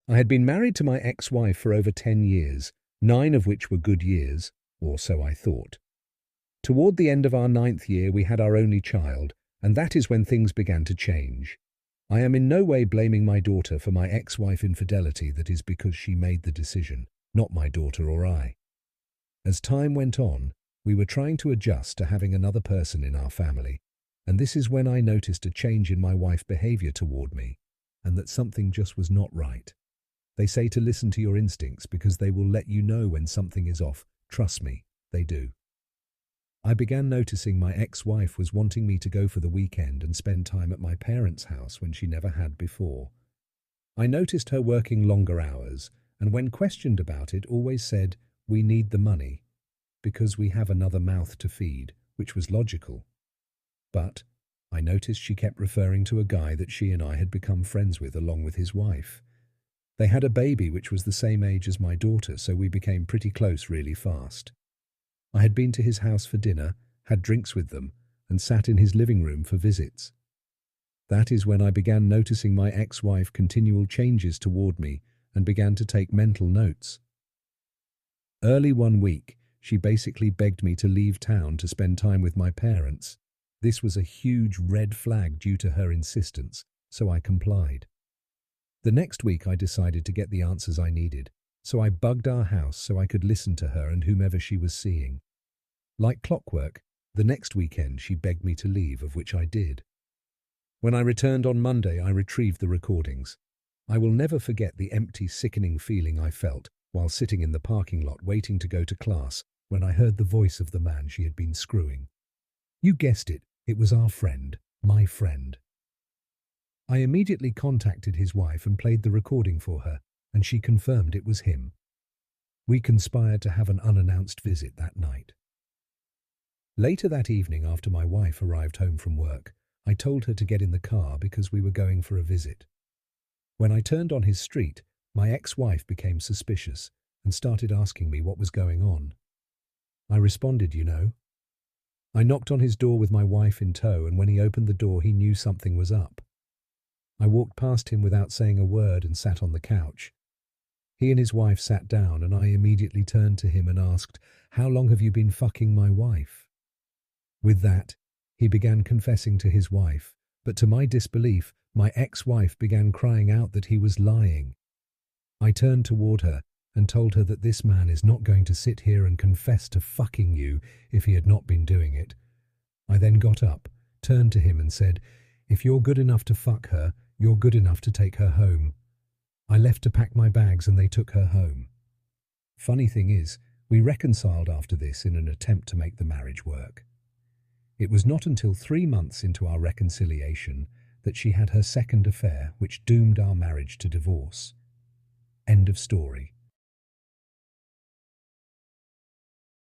I had been married to my ex-wife for over 10 years, 9 of which were good years, or so I thought. Toward the end of our 9th year, we had our only child, and that is when things began to change. I am in no way blaming my daughter for my ex-wife infidelity. That is because she made the decision, not my daughter or I. As time went on, we were trying to adjust to having another person in our family, and this is when I noticed a change in my wife's behavior toward me, and that something just was not right. They say to listen to your instincts because they will let you know when something is off. Trust me, they do. I began noticing my ex-wife was wanting me to go for the weekend and spend time at my parents' house when she never had before. I noticed her working longer hours, and when questioned about it, always said, "We need the money," because we have another mouth to feed, which was logical. But I noticed she kept referring to a guy that she and I had become friends with along with his wife. They had a baby which was the same age as my daughter, so we became pretty close really fast. I had been to his house for dinner, had drinks with them, and sat in his living room for visits. That is when I began noticing my ex-wife continual changes toward me and began to take mental notes. Early one week, she basically begged me to leave town to spend time with my parents. This was a huge red flag due to her insistence, so I complied. The next week I decided to get the answers I needed, so I bugged our house so I could listen to her and whomever she was seeing. Like clockwork, the next weekend she begged me to leave, of which I did. When I returned on Monday, I retrieved the recordings. I will never forget the empty, sickening feeling I felt while sitting in the parking lot waiting to go to class when I heard the voice of the man she had been screwing. You guessed it, it was our friend, my friend. I immediately contacted his wife and played the recording for her, and she confirmed it was him. We conspired to have an unannounced visit that night. Later that evening, after my wife arrived home from work, I told her to get in the car because we were going for a visit. When I turned on his street, my ex-wife became suspicious and started asking me what was going on. I responded, you know. I knocked on his door with my wife in tow, and when he opened the door, he knew something was up. I walked past him without saying a word and sat on the couch. He and his wife sat down, and I immediately turned to him and asked, "How long have you been fucking my wife?" With that, he began confessing to his wife, but to my disbelief, my ex-wife began crying out that he was lying. I turned toward her and told her that this man is not going to sit here and confess to fucking you if he had not been doing it. I then got up, turned to him and said, "If you're good enough to fuck her, you're good enough to take her home." I left to pack my bags and they took her home. Funny thing is, we reconciled after this in an attempt to make the marriage work. It was not until 3 months into our reconciliation that she had her second affair, which doomed our marriage to divorce. End of story.